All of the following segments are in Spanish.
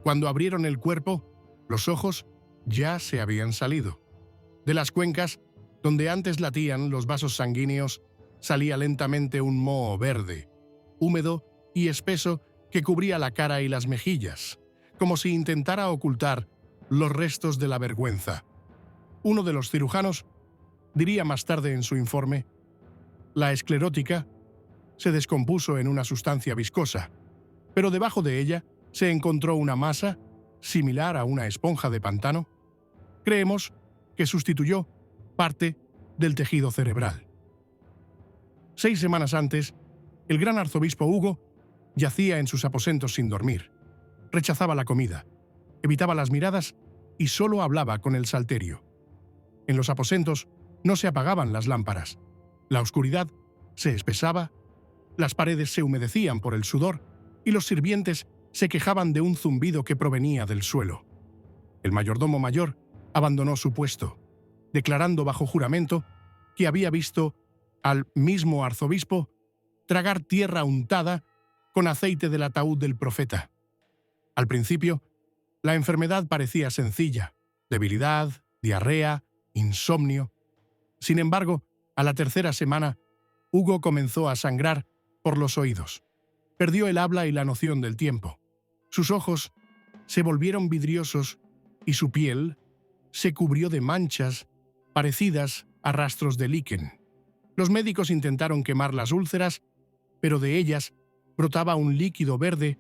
Cuando abrieron el cuerpo, los ojos ya se habían salido. De las cuencas, donde antes latían los vasos sanguíneos, salía lentamente un moho verde, húmedo y espeso que cubría la cara y las mejillas, como si intentara ocultar los restos de la vergüenza. Uno de los cirujanos diría más tarde en su informe: la esclerótica se descompuso en una sustancia viscosa, pero debajo de ella se encontró una masa similar a una esponja de pantano. Creemos que sustituyó parte del tejido cerebral. 6 semanas antes, el gran arzobispo Hugo yacía en sus aposentos sin dormir. Rechazaba la comida, evitaba las miradas y solo hablaba con el salterio. En los aposentos no se apagaban las lámparas. La oscuridad se espesaba, las paredes se humedecían por el sudor y los sirvientes se quejaban de un zumbido que provenía del suelo. El mayordomo mayor abandonó su puesto, declarando bajo juramento que había visto al mismo arzobispo tragar tierra untada con aceite del ataúd del profeta. Al principio, la enfermedad parecía sencilla: debilidad, diarrea, insomnio. Sin embargo, a la 3ª semana, Hugo comenzó a sangrar por los oídos. Perdió el habla y la noción del tiempo. Sus ojos se volvieron vidriosos y su piel se cubrió de manchas parecidas a rastros de líquen. Los médicos intentaron quemar las úlceras, pero de ellas brotaba un líquido verde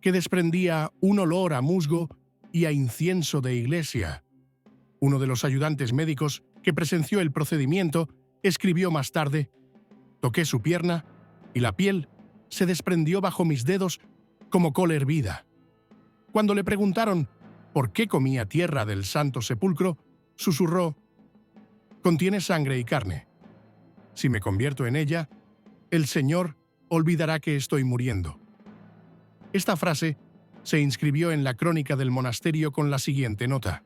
que desprendía un olor a musgo y a incienso de iglesia. Uno de los ayudantes médicos que presenció el procedimiento escribió más tarde: «Toqué su pierna y la piel se desprendió bajo mis dedos como col hervida». Cuando le preguntaron por qué comía tierra del Santo Sepulcro, susurró: «Contiene sangre y carne. Si me convierto en ella, el Señor olvidará que estoy muriendo». Esta frase se inscribió en la crónica del monasterio con la siguiente nota: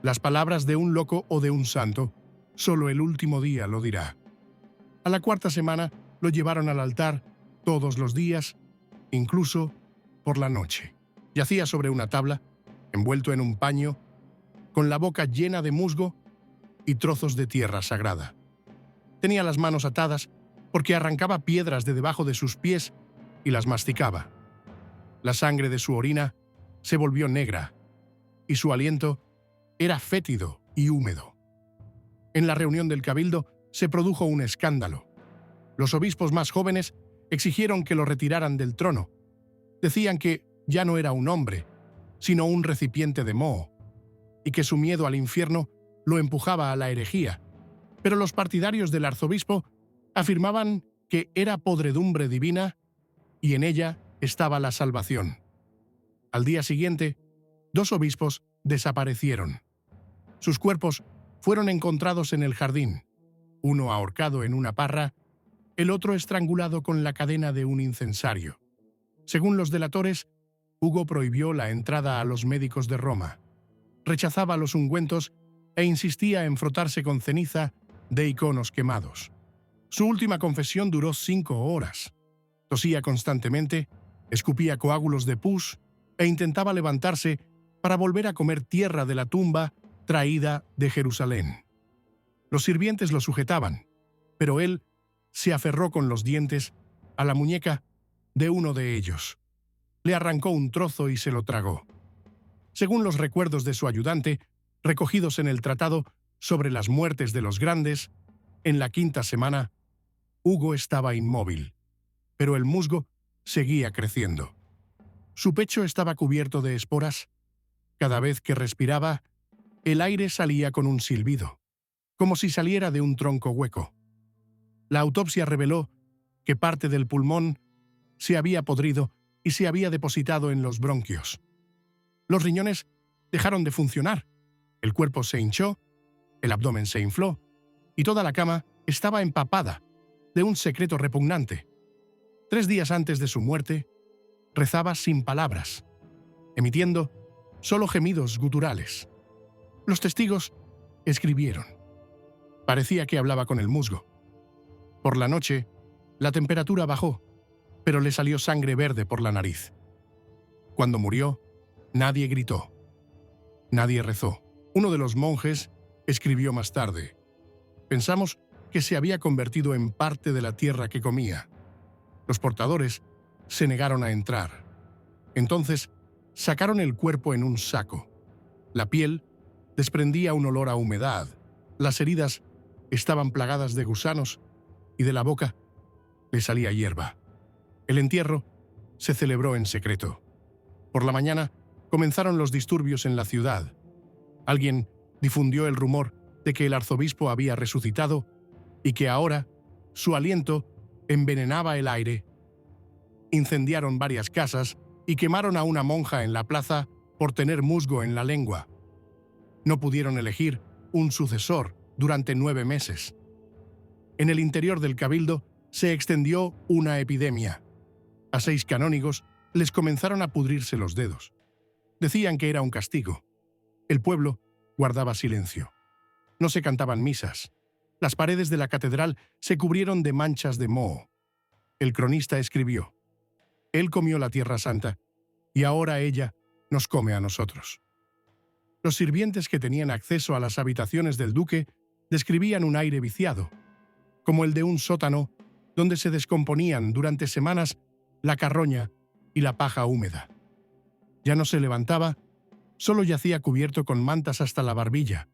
«Las palabras de un loco o de un santo, solo el último día lo dirá». A la 4ª semana lo llevaron al altar todos los días, incluso por la noche. Yacía sobre una tabla, envuelto en un paño, con la boca llena de musgo y trozos de tierra sagrada. Tenía las manos atadas porque arrancaba piedras de debajo de sus pies y las masticaba. La sangre de su orina se volvió negra y su aliento era fétido y húmedo. En la reunión del cabildo se produjo un escándalo. Los obispos más jóvenes exigieron que lo retiraran del trono. Decían que ya no era un hombre, sino un recipiente de moho, y que su miedo al infierno lo empujaba a la herejía. Pero los partidarios del arzobispo afirmaban que era podredumbre divina y en ella estaba la salvación. Al día siguiente, 2 obispos desaparecieron. Sus cuerpos fueron encontrados en el jardín, uno ahorcado en una parra, el otro estrangulado con la cadena de un incensario. Según los delatores, Hugo prohibió la entrada a los médicos de Roma, rechazaba los ungüentos e insistía en frotarse con ceniza de iconos quemados. Su última confesión duró 5 horas. Tosía constantemente, escupía coágulos de pus e intentaba levantarse para volver a comer tierra de la tumba traída de Jerusalén. Los sirvientes lo sujetaban, pero él se aferró con los dientes a la muñeca de uno de ellos. Le arrancó un trozo y se lo tragó. Según los recuerdos de su ayudante, recogidos en el Tratado sobre las muertes de los grandes, en la 5ª semana, Hugo estaba inmóvil, pero el musgo seguía creciendo. Su pecho estaba cubierto de esporas. Cada vez que respiraba, el aire salía con un silbido, como si saliera de un tronco hueco. La autopsia reveló que parte del pulmón se había podrido y se había depositado en los bronquios. Los riñones dejaron de funcionar, el cuerpo se hinchó, el abdomen se infló y toda la cama estaba empapada de un secreto repugnante. 3 días antes de su muerte, rezaba sin palabras, emitiendo solo gemidos guturales. Los testigos escribieron. Parecía que hablaba con el musgo. Por la noche, la temperatura bajó, pero le salió sangre verde por la nariz. Cuando murió, Nadie gritó. Nadie rezó. Uno de los monjes escribió más tarde: «Pensamos que se había convertido en parte de la tierra que comía». Los portadores se negaron a entrar. Entonces sacaron el cuerpo en un saco. La piel desprendía un olor a humedad. Las heridas estaban plagadas de gusanos y de la boca le salía hierba. El entierro se celebró en secreto. Por la mañana comenzaron los disturbios en la ciudad. Alguien difundió el rumor de que el arzobispo había resucitado y que ahora su aliento envenenaba el aire. Incendiaron varias casas y quemaron a una monja en la plaza por tener musgo en la lengua. No pudieron elegir un sucesor durante 9 meses. En el interior del cabildo se extendió una epidemia. A 6 canónigos les comenzaron a pudrirse los dedos. Decían que era un castigo. El pueblo guardaba silencio. No se cantaban misas. Las paredes de la catedral se cubrieron de manchas de moho. El cronista escribió: «Él comió la tierra santa, y ahora ella nos come a nosotros». Los sirvientes que tenían acceso a las habitaciones del duque describían un aire viciado, como el de un sótano donde se descomponían durante semanas la carroña y la paja húmeda. Ya no se levantaba, solo yacía cubierto con mantas hasta la barbilla.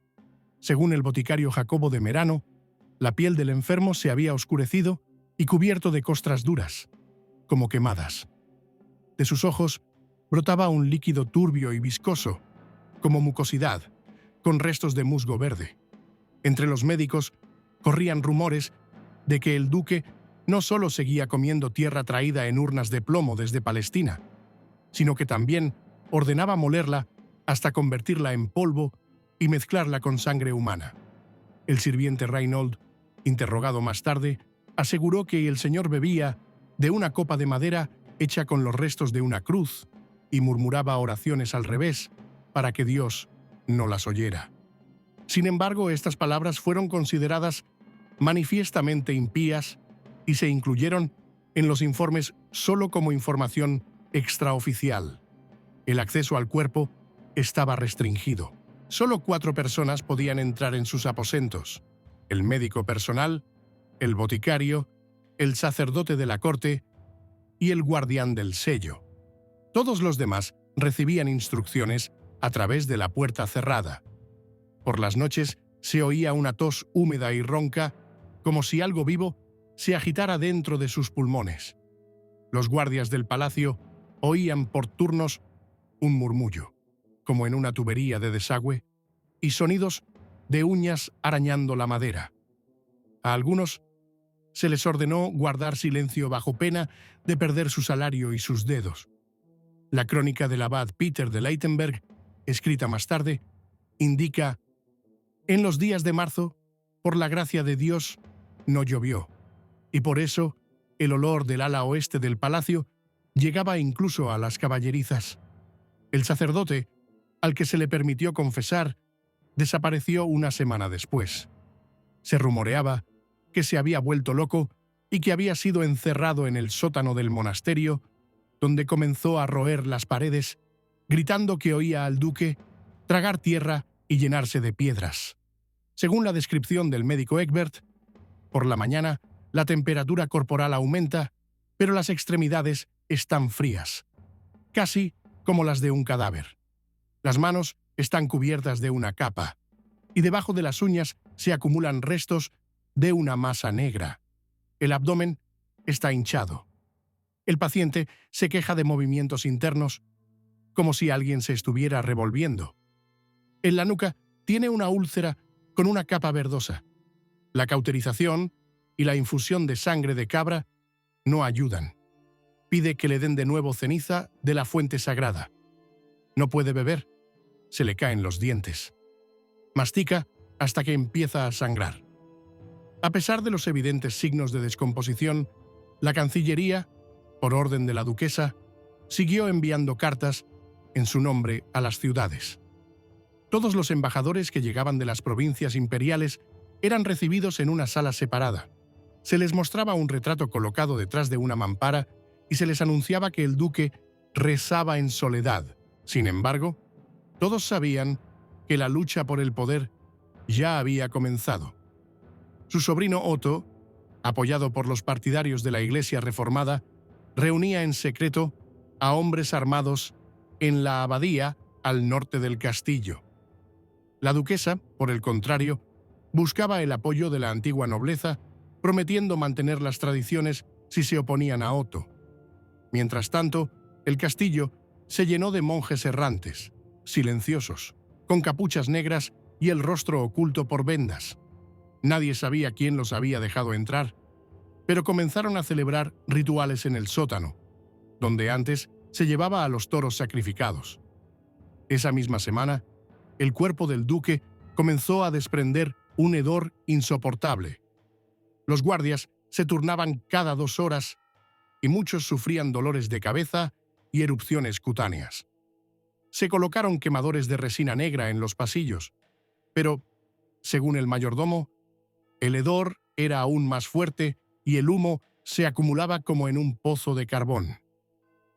Según el boticario Jacobo de Merano, la piel del enfermo se había oscurecido y cubierto de costras duras, como quemadas. De sus ojos brotaba un líquido turbio y viscoso, como mucosidad, con restos de musgo verde. Entre los médicos corrían rumores de que el duque no solo seguía comiendo tierra traída en urnas de plomo desde Palestina, sino que también ordenaba molerla hasta convertirla en polvo y mezclarla con sangre humana. El sirviente Reinhold, interrogado más tarde, aseguró que el señor bebía de una copa de madera hecha con los restos de una cruz y murmuraba oraciones al revés para que Dios no las oyera. Sin embargo, estas palabras fueron consideradas manifiestamente impías y se incluyeron en los informes solo como información extraoficial. El acceso al cuerpo estaba restringido. Solo 4 personas podían entrar en sus aposentos: el médico personal, el boticario, el sacerdote de la corte y el guardián del sello. Todos los demás recibían instrucciones a través de la puerta cerrada. Por las noches se oía una tos húmeda y ronca, como si algo vivo se agitara dentro de sus pulmones. Los guardias del palacio oían por turnos un murmullo, como en una tubería de desagüe, y sonidos de uñas arañando la madera. A algunos se les ordenó guardar silencio bajo pena de perder su salario y sus dedos. La crónica del abad Peter de Leitenberg, escrita más tarde, indica: «En los días de marzo, por la gracia de Dios, no llovió, y por eso el olor del ala oeste del palacio llegaba incluso a las caballerizas. El sacerdote, al que se le permitió confesar, desapareció una semana después. Se rumoreaba que se había vuelto loco y que había sido encerrado en el sótano del monasterio, donde comenzó a roer las paredes, gritando que oía al duque tragar tierra y llenarse de piedras. Según la descripción del médico Egbert, por la mañana la temperatura corporal aumenta, pero las extremidades están frías, casi como las de un cadáver. Las manos están cubiertas de una capa, y debajo de las uñas se acumulan restos de una masa negra. El abdomen está hinchado. El paciente se queja de movimientos internos, como si alguien se estuviera revolviendo. En la nuca tiene una úlcera con una capa verdosa. La cauterización y la infusión de sangre de cabra no ayudan. Pide que le den de nuevo ceniza de la fuente sagrada. No puede beber. Se le caen los dientes. Mastica hasta que empieza a sangrar. A pesar de los evidentes signos de descomposición, la Cancillería, por orden de la duquesa, siguió enviando cartas en su nombre a las ciudades. Todos los embajadores que llegaban de las provincias imperiales eran recibidos en una sala separada. Se les mostraba un retrato colocado detrás de una mampara y se les anunciaba que el duque rezaba en soledad Sin embargo, todos sabían que la lucha por el poder ya había comenzado. Su sobrino Otto, apoyado por los partidarios de la Iglesia Reformada, reunía en secreto a hombres armados en la abadía al norte del castillo. La duquesa, por el contrario, buscaba el apoyo de la antigua nobleza, prometiendo mantener las tradiciones si se oponían a Otto. Mientras tanto, el castillo se llenó de monjes errantes, silenciosos, con capuchas negras y el rostro oculto por vendas. Nadie sabía quién los había dejado entrar, pero comenzaron a celebrar rituales en el sótano, donde antes se llevaba a los toros sacrificados. Esa misma semana, el cuerpo del duque comenzó a desprender un hedor insoportable. Los guardias se turnaban cada 2 horas y muchos sufrían dolores de cabeza y erupciones cutáneas. Se colocaron quemadores de resina negra en los pasillos, pero, según el mayordomo, el hedor era aún más fuerte y el humo se acumulaba como en un pozo de carbón.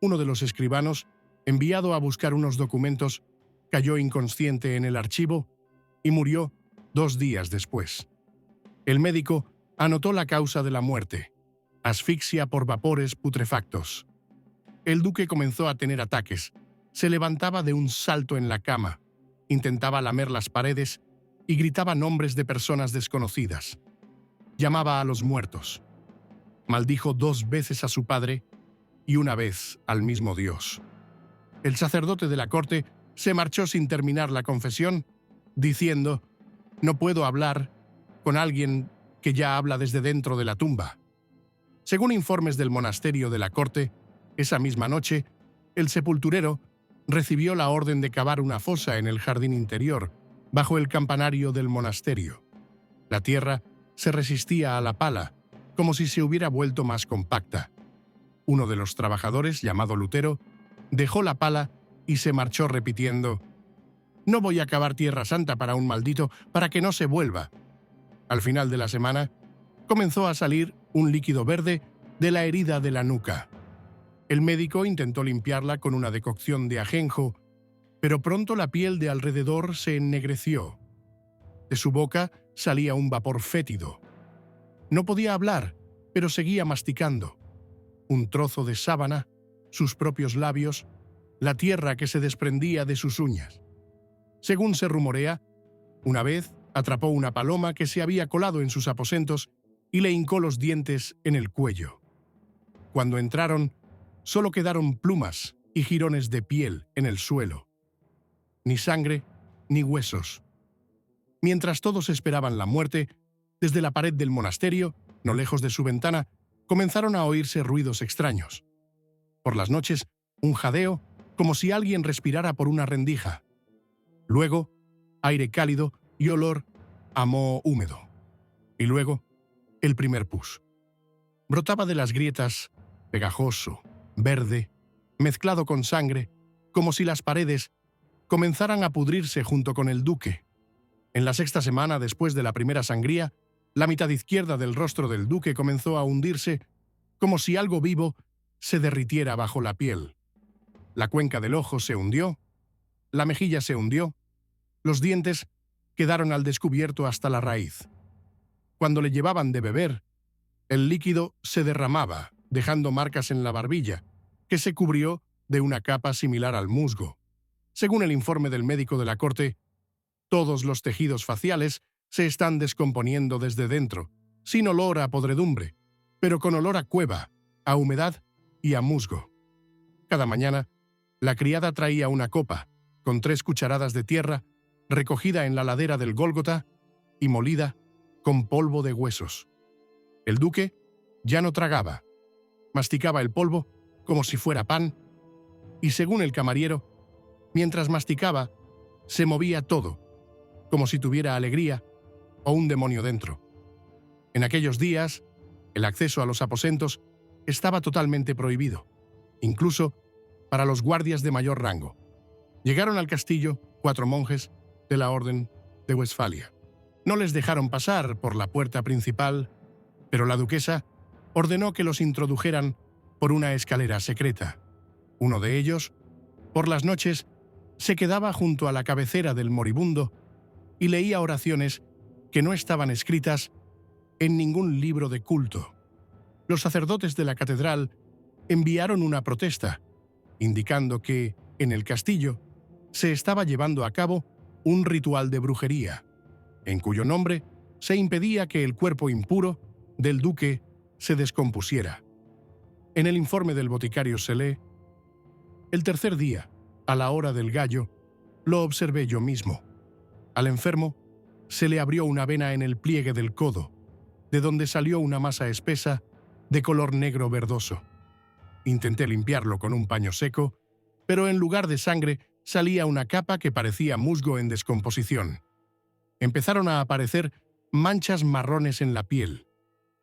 Uno de los escribanos, enviado a buscar unos documentos, cayó inconsciente en el archivo y murió 2 días después. El médico anotó la causa de la muerte: asfixia por vapores putrefactos. El duque comenzó a tener ataques. Se levantaba de un salto en la cama, intentaba lamer las paredes y gritaba nombres de personas desconocidas. Llamaba a los muertos. Maldijo 2 veces a su padre y 1 vez al mismo Dios. El sacerdote de la corte se marchó sin terminar la confesión, diciendo: «No puedo hablar con alguien que ya habla desde dentro de la tumba». Según informes del monasterio de la corte, esa misma noche, el sepulturero recibió la orden de cavar una fosa en el jardín interior, bajo el campanario del monasterio. La tierra se resistía a la pala, como si se hubiera vuelto más compacta. Uno de los trabajadores, llamado Lutero, dejó la pala y se marchó repitiendo: «No voy a cavar tierra santa para un maldito, para que no se vuelva». Al final de la semana, comenzó a salir un líquido verde de la herida de la nuca. El médico intentó limpiarla con una decocción de ajenjo, pero pronto la piel de alrededor se ennegreció. De su boca salía un vapor fétido. No podía hablar, pero seguía masticando. Un trozo de sábana, sus propios labios, la tierra que se desprendía de sus uñas. Según se rumorea, una vez atrapó una paloma que se había colado en sus aposentos y le hincó los dientes en el cuello. Cuando entraron, solo quedaron plumas y jirones de piel en el suelo. Ni sangre, ni huesos. Mientras todos esperaban la muerte, desde la pared del monasterio, no lejos de su ventana, comenzaron a oírse ruidos extraños. Por las noches, un jadeo, como si alguien respirara por una rendija. Luego, aire cálido y olor a moho húmedo. Y luego, el primer pus. Brotaba de las grietas, pegajoso, verde, mezclado con sangre, como si las paredes comenzaran a pudrirse junto con el duque. En la 6ª semana después de la primera sangría, la mitad izquierda del rostro del duque comenzó a hundirse, como si algo vivo se derritiera bajo la piel. La cuenca del ojo se hundió, la mejilla se hundió, los dientes quedaron al descubierto hasta la raíz. Cuando le llevaban de beber, el líquido se derramaba, dejando marcas en la barbilla, que se cubrió de una capa similar al musgo. Según el informe del médico de la corte, todos los tejidos faciales se están descomponiendo desde dentro, sin olor a podredumbre, pero con olor a cueva, a humedad y a musgo. Cada mañana, la criada traía una copa, con 3 cucharadas de tierra, recogida en la ladera del Gólgota y molida con polvo de huesos. El duque ya no tragaba, masticaba el polvo como si fuera pan, y según el camarero, mientras masticaba, se movía todo, como si tuviera alegría o un demonio dentro. En aquellos días, el acceso a los aposentos estaba totalmente prohibido, incluso para los guardias de mayor rango. Llegaron al castillo 4 monjes de la Orden de Westfalia. No les dejaron pasar por la puerta principal, pero la duquesa ordenó que los introdujeran por una escalera secreta. Uno de ellos, por las noches, Se quedaba junto a la cabecera del moribundo y leía oraciones que no estaban escritas en ningún libro de culto. Los sacerdotes de la catedral enviaron una protesta, indicando que, en el castillo, se estaba llevando a cabo un ritual de brujería, en cuyo nombre se impedía que el cuerpo impuro del duque se descompusiera. En el informe del boticario se lee: el tercer día, a la hora del gallo, lo observé yo mismo. Al enfermo se le abrió una vena en el pliegue del codo, de donde salió una masa espesa de color negro verdoso. Intenté limpiarlo con un paño seco, pero en lugar de sangre salía una capa que parecía musgo en descomposición. Empezaron a aparecer manchas marrones en la piel.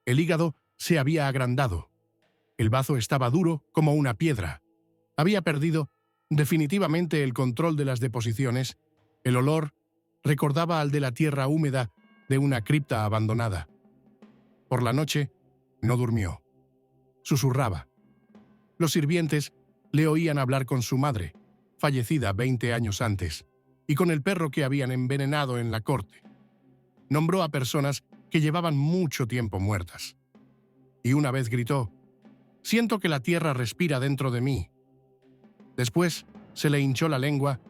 El hígado se había agrandado. El bazo estaba duro como una piedra. Había perdido definitivamente el control de las deposiciones. El olor recordaba al de la tierra húmeda de una cripta abandonada. Por la noche no durmió. Susurraba. Los sirvientes le oían hablar con su madre, fallecida 20 años antes, y con el perro que habían envenenado en la corte. Nombró a personas que llevaban mucho tiempo muertas. Y una vez gritó: «Siento que la tierra respira dentro de mí». Después se le hinchó la lengua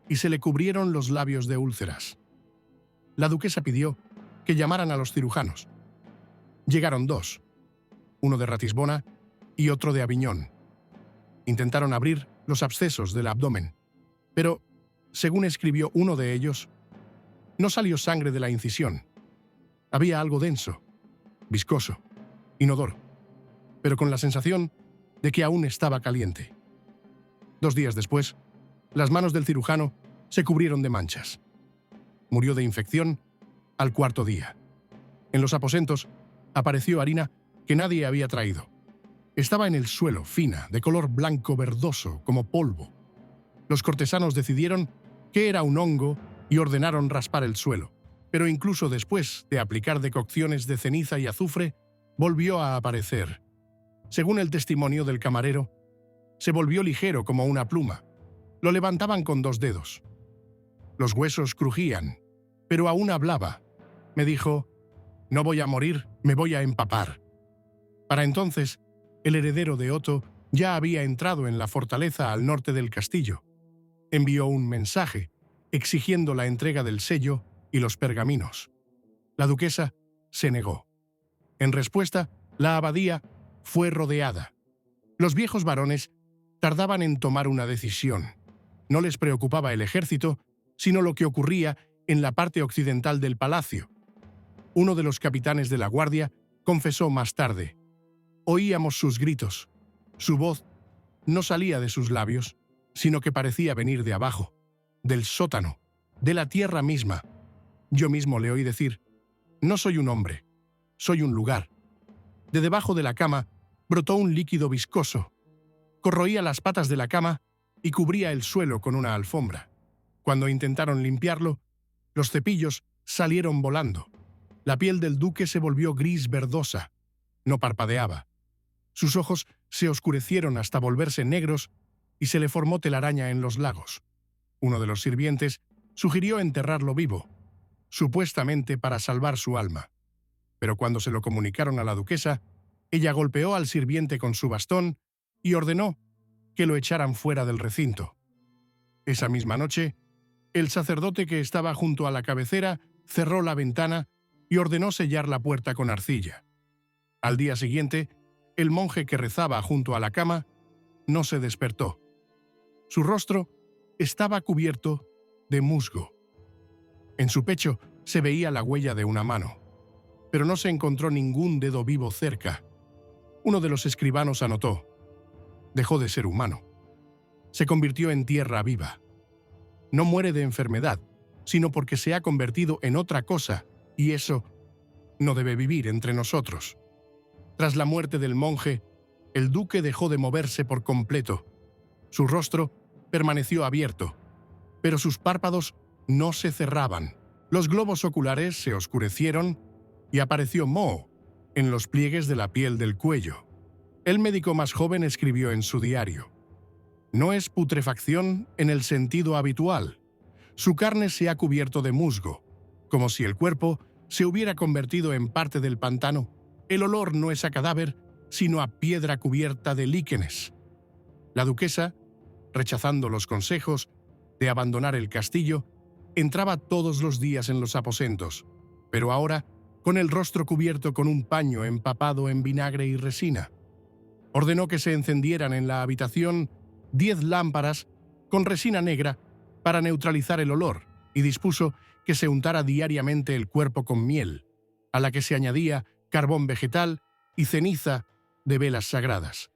y se le cubrieron los labios de úlceras. La duquesa pidió que llamaran a los cirujanos. Llegaron dos, uno de Ratisbona y otro de Aviñón. Intentaron abrir los abscesos del abdomen, pero, según escribió uno de ellos, no salió sangre de la incisión. Había algo denso, viscoso, inodoro, pero con la sensación de que aún estaba caliente. 2 días después, las manos del cirujano se cubrieron de manchas. Murió de infección al 4.º día. En los aposentos apareció harina que nadie había traído. Estaba en el suelo, fina, de color blanco verdoso, como polvo. Los cortesanos decidieron que era un hongo y ordenaron raspar el suelo. Pero incluso después de aplicar decocciones de ceniza y azufre, volvió a aparecer. Según el testimonio del camarero, se volvió ligero como una pluma. Lo levantaban con 2 dedos. Los huesos crujían, pero aún hablaba. Me dijo: «No voy a morir, me voy a empapar». Para entonces, el heredero de Otto ya había entrado en la fortaleza al norte del castillo. Envió un mensaje exigiendo la entrega del sello y los pergaminos. La duquesa se negó. En respuesta, la abadía fue rodeada. Los viejos varones tardaban en tomar una decisión. No les preocupaba el ejército, sino lo que ocurría en la parte occidental del palacio. Uno de los capitanes de la guardia confesó más tarde: «Oíamos sus gritos. Su voz no salía de sus labios, sino que parecía venir de abajo, del sótano, de la tierra misma. Yo mismo le oí decir: «No soy un hombre, soy un lugar». De debajo de la cama brotó un líquido viscoso. Corroía las patas de la cama y cubría el suelo con una alfombra. Cuando intentaron limpiarlo, los cepillos salieron volando. La piel del duque se volvió gris verdosa. No parpadeaba. Sus ojos se oscurecieron hasta volverse negros y se le formó telaraña en los lagos. Uno de los sirvientes sugirió enterrarlo vivo, supuestamente para salvar su alma. Pero cuando se lo comunicaron a la duquesa, ella golpeó al sirviente con su bastón y ordenó que lo echaran fuera del recinto. Esa misma noche, el sacerdote que estaba junto a la cabecera cerró la ventana y ordenó sellar la puerta con arcilla. Al día siguiente, el monje que rezaba junto a la cama no se despertó. Su rostro estaba cubierto de musgo. En su pecho se veía la huella de una mano, pero no se encontró ningún dedo vivo cerca. Uno de los escribanos anotó: «Dejó de ser humano. Se convirtió en tierra viva. No muere de enfermedad, sino porque se ha convertido en otra cosa, y eso no debe vivir entre nosotros». Tras la muerte del monje, el duque dejó de moverse por completo. Su rostro permaneció abierto, pero sus párpados no se cerraban. Los globos oculares se oscurecieron y apareció moho en los pliegues de la piel del cuello. El médico más joven escribió en su diario: No es putrefacción en el sentido habitual. Su carne se ha cubierto de musgo, como si el cuerpo se hubiera convertido en parte del pantano. El olor no es a cadáver, sino a piedra cubierta de líquenes. La duquesa, rechazando los consejos de abandonar el castillo, entraba todos los días en los aposentos, pero ahora con el rostro cubierto con un paño empapado en vinagre y resina. Ordenó que se encendieran en la habitación 10 lámparas con resina negra para neutralizar el olor y dispuso que se untara diariamente el cuerpo con miel, a la que se añadía carbón vegetal y ceniza de velas sagradas.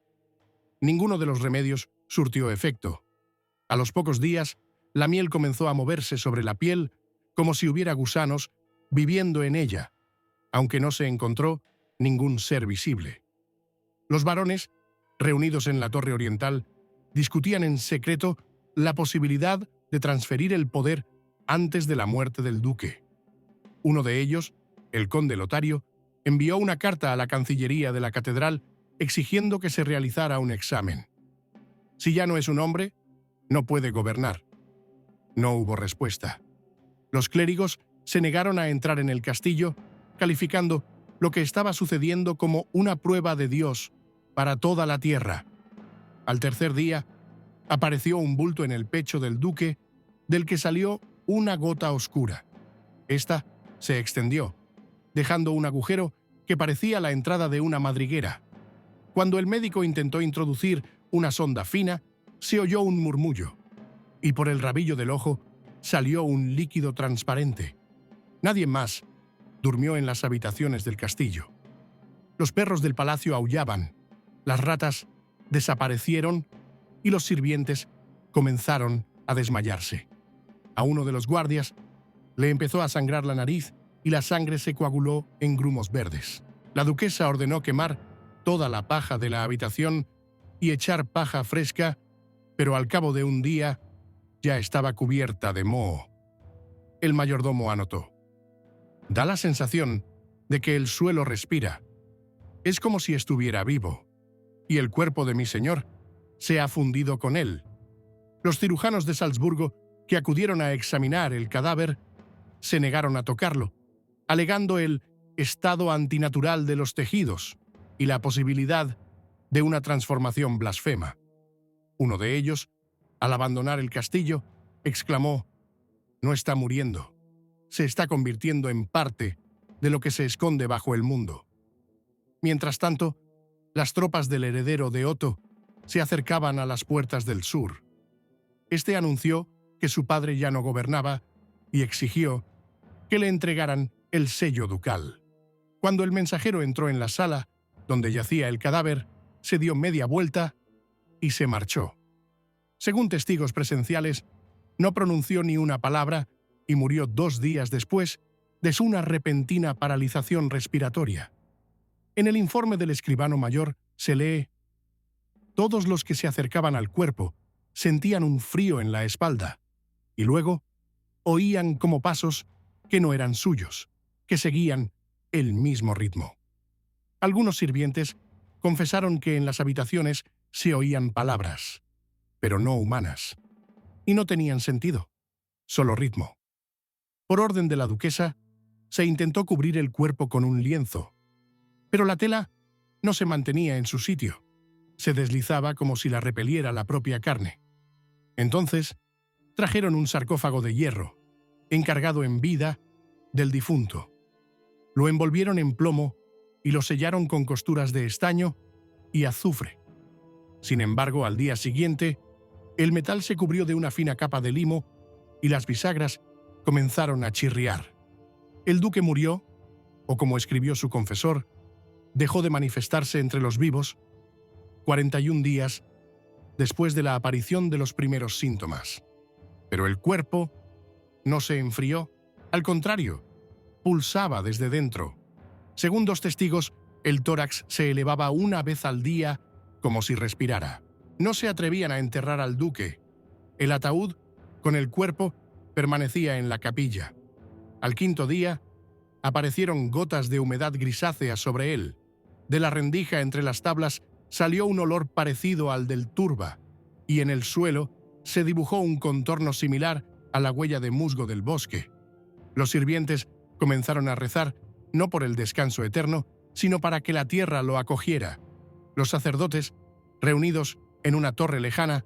Ninguno de los remedios surtió efecto. A los pocos días, la miel comenzó a moverse sobre la piel como si hubiera gusanos viviendo en ella, aunque no se encontró ningún ser visible. Los varones, reunidos en la torre oriental, discutían en secreto la posibilidad de transferir el poder antes de la muerte del duque. Uno de ellos, el conde Lotario, envió una carta a la Cancillería de la Catedral exigiendo que se realizara un examen. Si ya no es un hombre, no puede gobernar. No hubo respuesta. Los clérigos se negaron a entrar en el castillo, calificando lo que estaba sucediendo como una prueba de Dios para toda la tierra. Al tercer día, apareció un bulto en el pecho del duque, del que salió una gota oscura. Esta se extendió, dejando un agujero que parecía la entrada de una madriguera. Cuando el médico intentó introducir una sonda fina, se oyó un murmullo, y por el rabillo del ojo salió un líquido transparente. Nadie más durmió en las habitaciones del castillo. Los perros del palacio aullaban, las ratas desaparecieron y los sirvientes comenzaron a desmayarse. A uno de los guardias le empezó a sangrar la nariz y la sangre se coaguló en grumos verdes. La duquesa ordenó quemar toda la paja de la habitación y echar paja fresca, pero al cabo de un día ya estaba cubierta de moho. El mayordomo anotó: da la sensación de que el suelo respira. Es como si estuviera vivo, y el cuerpo de mi señor se ha fundido con él. Los cirujanos de Salzburgo, que acudieron a examinar el cadáver, se negaron a tocarlo, alegando el estado antinatural de los tejidos y la posibilidad de una transformación blasfema. Uno de ellos, al abandonar el castillo, exclamó: no está muriendo, se está convirtiendo en parte de lo que se esconde bajo el mundo. Mientras tanto, las tropas del heredero de Otto se acercaban a las puertas del sur. Este anunció que su padre ya no gobernaba y exigió que le entregaran el sello ducal. Cuando el mensajero entró en la sala donde yacía el cadáver, se dio media vuelta y se marchó. Según testigos presenciales, no pronunció ni una palabra y murió 2 días después de una repentina paralización respiratoria. En el informe del escribano mayor se lee: todos los que se acercaban al cuerpo sentían un frío en la espalda y luego oían como pasos que no eran suyos, que seguían el mismo ritmo. Algunos sirvientes confesaron que en las habitaciones se oían palabras, pero no humanas, y no tenían sentido, solo ritmo. Por orden de la duquesa, se intentó cubrir el cuerpo con un lienzo, pero la tela no se mantenía en su sitio, se deslizaba como si la repeliera la propia carne. Entonces, trajeron un sarcófago de hierro, encargado en vida del difunto. Lo envolvieron en plomo y lo sellaron con costuras de estaño y azufre. Sin embargo, al día siguiente, el metal se cubrió de una fina capa de limo y las bisagras comenzaron a chirriar. El duque murió, o como escribió su confesor, dejó de manifestarse entre los vivos 41 días después de la aparición de los primeros síntomas. Pero el cuerpo no se enfrió, al contrario, pulsaba desde dentro. Según 2 testigos, el tórax se elevaba una vez al día como si respirara. No se atrevían a enterrar al duque. El ataúd, con el cuerpo, permanecía en la capilla. Al 5.º día, aparecieron gotas de humedad grisácea sobre él. De la rendija entre las tablas salió un olor parecido al del turba. y en el suelo se dibujó un contorno similar a la huella de musgo del bosque. Los sirvientes comenzaron a rezar, no por el descanso eterno, sino para que la tierra lo acogiera. Los sacerdotes, reunidos en una torre lejana,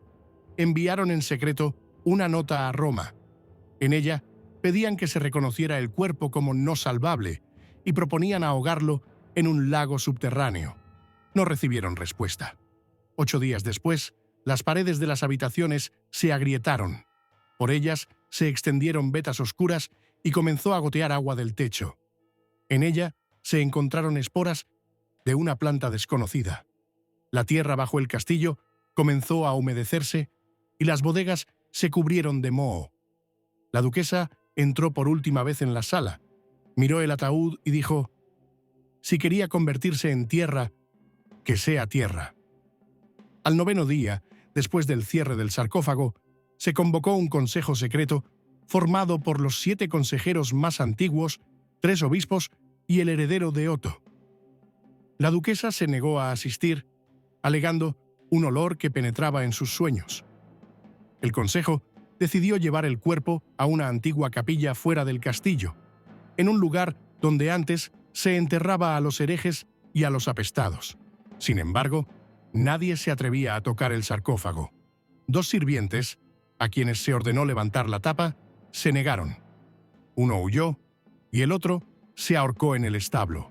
enviaron en secreto una nota a Roma. En ella pedían que se reconociera el cuerpo como no salvable y proponían ahogarlo en un lago subterráneo. No recibieron respuesta. 8 días después, las paredes de las habitaciones se agrietaron. Por ellas se extendieron vetas oscuras y comenzó a gotear agua del techo. En ella se encontraron esporas de una planta desconocida. La tierra bajo el castillo comenzó a humedecerse y las bodegas se cubrieron de moho. La duquesa entró por última vez en la sala, miró el ataúd y dijo: «Si quería convertirse en tierra, que sea tierra». Al 9º día, después del cierre del sarcófago, se convocó un consejo secreto formado por los 7 consejeros más antiguos, 3 obispos y el heredero de Otto. La duquesa se negó a asistir, alegando un olor que penetraba en sus sueños. El consejo decidió llevar el cuerpo a una antigua capilla fuera del castillo, en un lugar donde antes se enterraba a los herejes y a los apestados. Sin embargo, nadie se atrevía a tocar el sarcófago. 2 sirvientes, a quienes se ordenó levantar la tapa, se negaron. Uno huyó y el otro se ahorcó en el establo.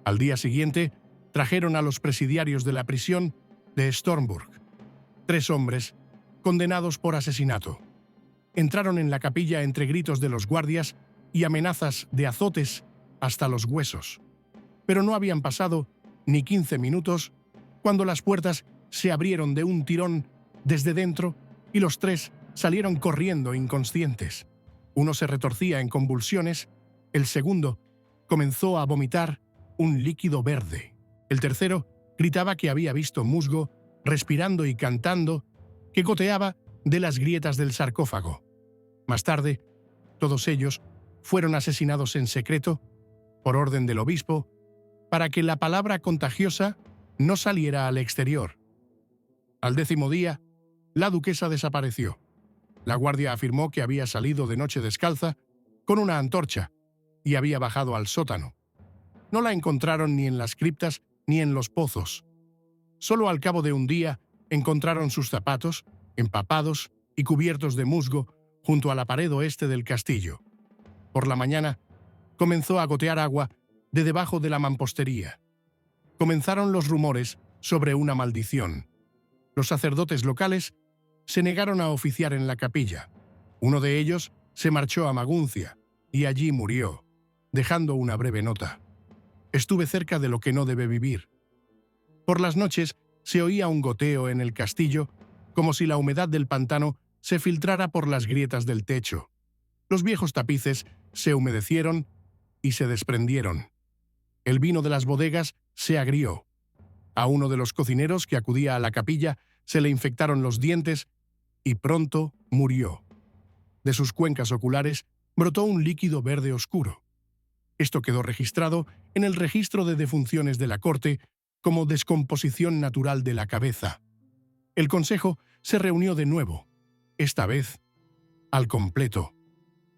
Al día siguiente, trajeron a los presidiarios de la prisión de Stormburg, 3 hombres condenados por asesinato. Entraron en la capilla entre gritos de los guardias y amenazas de azotes hasta los huesos. Pero no habían pasado ni 15 minutos cuando las puertas se abrieron de un tirón desde dentro y los 3 salieron corriendo inconscientes. Uno se retorcía en convulsiones, el segundo comenzó a vomitar un líquido verde. El tercero gritaba que había visto musgo respirando y cantando que goteaba de las grietas del sarcófago. Más tarde, todos ellos fueron asesinados en secreto por orden del obispo para que la palabra contagiosa no saliera al exterior. Al 10º día, la duquesa desapareció. La guardia afirmó que había salido de noche descalza con una antorcha y había bajado al sótano. No la encontraron ni en las criptas ni en los pozos. Solo al cabo de un día encontraron sus zapatos, empapados y cubiertos de musgo, junto a la pared oeste del castillo. Por la mañana, comenzó a gotear agua de debajo de la mampostería. Comenzaron los rumores sobre una maldición. Los sacerdotes locales se negaron a oficiar en la capilla. Uno de ellos se marchó a Maguncia y allí murió, dejando una breve nota: «Estuve cerca de lo que no debe vivir». Por las noches se oía un goteo en el castillo, como si la humedad del pantano se filtrara por las grietas del techo. Los viejos tapices se humedecieron y se desprendieron. El vino de las bodegas se agrió. A uno de los cocineros que acudía a la capilla se le infectaron los dientes y pronto murió. De sus cuencas oculares brotó un líquido verde oscuro. Esto quedó registrado en el registro de defunciones de la corte como descomposición natural de la cabeza. El consejo se reunió de nuevo, esta vez al completo.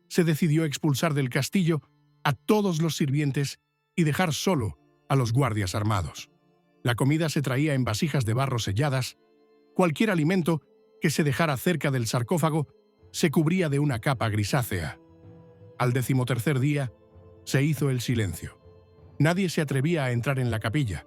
Se decidió expulsar del castillo a todos los sirvientes y dejar solo a los guardias armados. La comida se traía en vasijas de barro selladas. Cualquier alimento que se dejara cerca del sarcófago se cubría de una capa grisácea. Al 13º día se hizo el silencio. Nadie se atrevía a entrar en la capilla.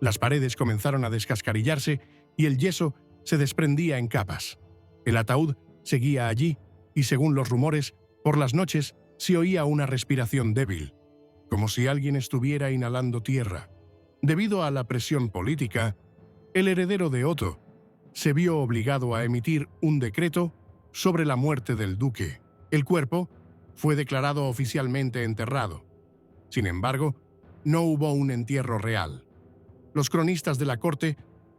Las paredes comenzaron a descascarillarse y el yeso se desprendía en capas. El ataúd seguía allí y, según los rumores, por las noches se oía una respiración débil, como si alguien estuviera inhalando tierra. Debido a la presión política, el heredero de Otto se vio obligado a emitir un decreto sobre la muerte del duque. El cuerpo fue declarado oficialmente enterrado. Sin embargo, no hubo un entierro real. Los cronistas de la corte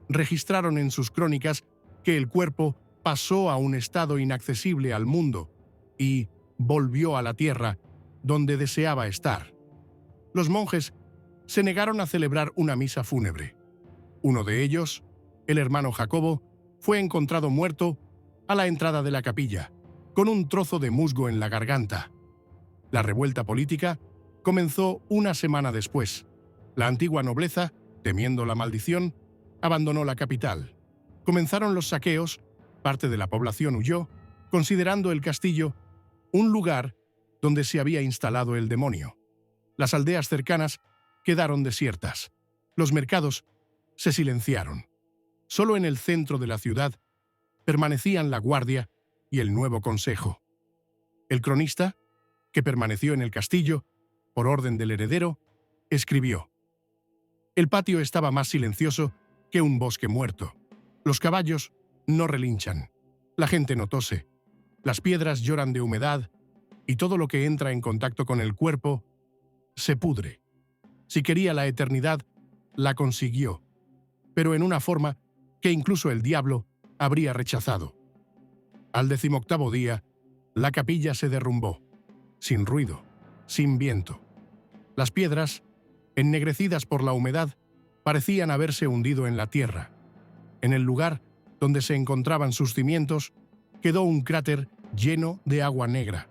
registraron en sus crónicas que el cuerpo pasó a un estado inaccesible al mundo y volvió a la tierra donde deseaba estar. Los monjes se negaron a celebrar una misa fúnebre. Uno de ellos, el hermano Jacobo, fue encontrado muerto a la entrada de la capilla, con un trozo de musgo en la garganta. La revuelta política comenzó una semana después. La antigua nobleza, temiendo la maldición, abandonó la capital. Comenzaron los saqueos, parte de la población huyó, considerando el castillo un lugar donde se había instalado el demonio. Las aldeas cercanas quedaron desiertas. Los mercados se silenciaron. Solo en el centro de la ciudad permanecían la guardia y el nuevo consejo. El cronista, que permaneció en el castillo, por orden del heredero, escribió: «El patio estaba más silencioso que un bosque muerto. Los caballos no relinchan. La gente no tose. Las piedras lloran de humedad y todo lo que entra en contacto con el cuerpo se pudre. Si quería la eternidad, la consiguió, pero en una forma que incluso el diablo habría rechazado. Al 18º día, la capilla se derrumbó, sin ruido, sin viento. Las piedras, ennegrecidas por la humedad, parecían haberse hundido en la tierra. En el lugar donde se encontraban sus cimientos, quedó un cráter lleno de agua negra,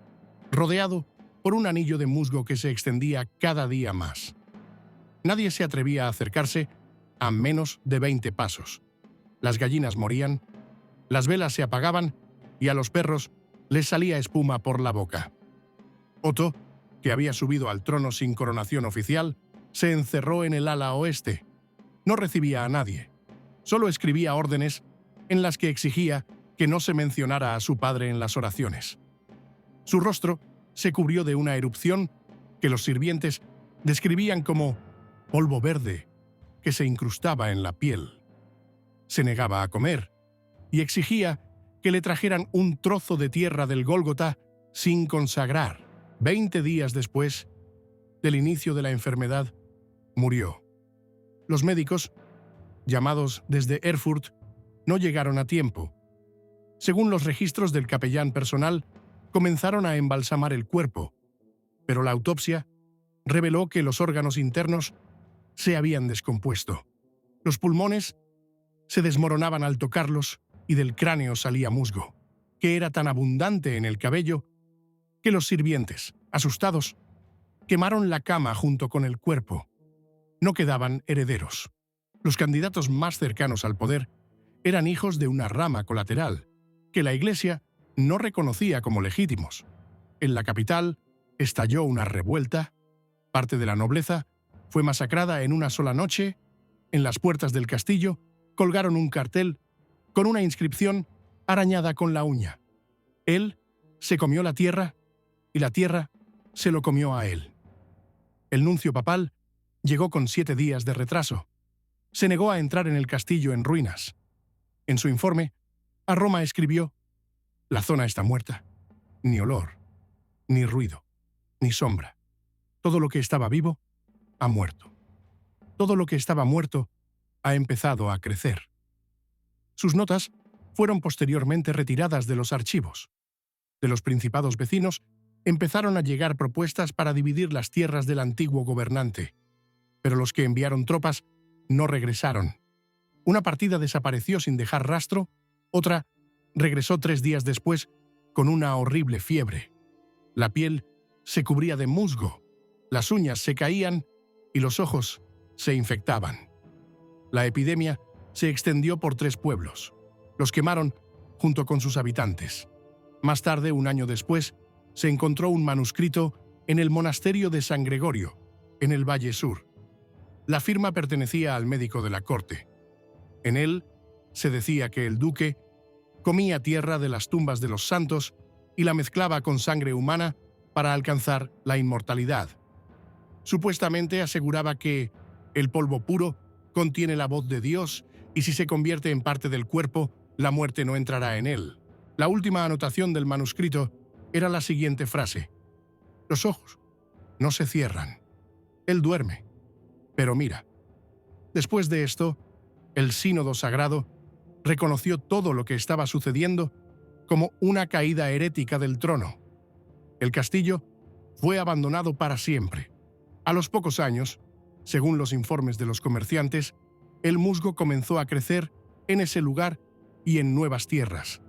rodeado por un anillo de musgo que se extendía cada día más. Nadie se atrevía a acercarse a menos de 20 pasos. Las gallinas morían, las velas se apagaban y a los perros les salía espuma por la boca. Otto, que había subido al trono sin coronación oficial, se encerró en el ala oeste. No recibía a nadie. Solo escribía órdenes en las que exigía que no se mencionara a su padre en las oraciones. Su rostro se cubrió de una erupción que los sirvientes describían como polvo verde que se incrustaba en la piel. Se negaba a comer y exigía que le trajeran un trozo de tierra del Gólgota sin consagrar. 20 días después del inicio de la enfermedad, murió. Los médicos, llamados desde Erfurt, no llegaron a tiempo. Según los registros del capellán personal, comenzaron a embalsamar el cuerpo, pero la autopsia reveló que los órganos internos se habían descompuesto. Los pulmones se desmoronaban al tocarlos y del cráneo salía musgo, que era tan abundante en el cabello que los sirvientes, asustados, quemaron la cama junto con el cuerpo. No quedaban herederos. Los candidatos más cercanos al poder eran hijos de una rama colateral, que la Iglesia no reconocía como legítimos. En la capital estalló una revuelta, parte de la nobleza fue masacrada en una sola noche. En las puertas del castillo colgaron un cartel con una inscripción arañada con la uña: «Él se comió la tierra y la tierra se lo comió a él». El nuncio papal llegó con 7 días de retraso. Se negó a entrar en el castillo en ruinas. En su informe, a Roma escribió: «La zona está muerta. Ni olor, ni ruido, ni sombra. Todo lo que estaba vivo ha muerto. Todo lo que estaba muerto ha empezado a crecer». Sus notas fueron posteriormente retiradas de los archivos. De los principados vecinos empezaron a llegar propuestas para dividir las tierras del antiguo gobernante, pero los que enviaron tropas no regresaron. Una partida desapareció sin dejar rastro, otra regresó 3 días después con una horrible fiebre. La piel se cubría de musgo, las uñas se caían y los ojos se infectaban. La epidemia se extendió por 3 pueblos. Los quemaron junto con sus habitantes. Más tarde, un año después, se encontró un manuscrito en el monasterio de San Gregorio, en el Valle Sur. La firma pertenecía al médico de la corte. En él se decía que el duque comía tierra de las tumbas de los santos y la mezclaba con sangre humana para alcanzar la inmortalidad. Supuestamente aseguraba que el polvo puro contiene la voz de Dios y si se convierte en parte del cuerpo, la muerte no entrará en él. La última anotación del manuscrito era la siguiente frase: «Los ojos no se cierran. Él duerme. Pero mira». Después de esto, el sínodo sagrado reconoció todo lo que estaba sucediendo como una caída herética del trono. El castillo fue abandonado para siempre. A los pocos años, según los informes de los comerciantes, el musgo comenzó a crecer en ese lugar y en nuevas tierras.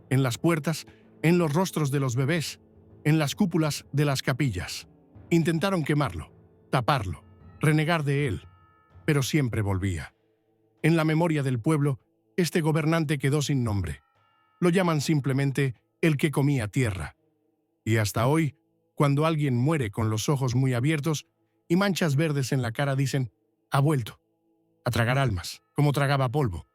En las puertas, en los rostros de los bebés, en las cúpulas de las capillas. Intentaron quemarlo, taparlo, renegar de él, pero siempre volvía. En la memoria del pueblo, este gobernante quedó sin nombre. Lo llaman simplemente el que comía tierra. Y hasta hoy, cuando alguien muere con los ojos muy abiertos y manchas verdes en la cara, dicen: ha vuelto a tragar almas, como tragaba polvo.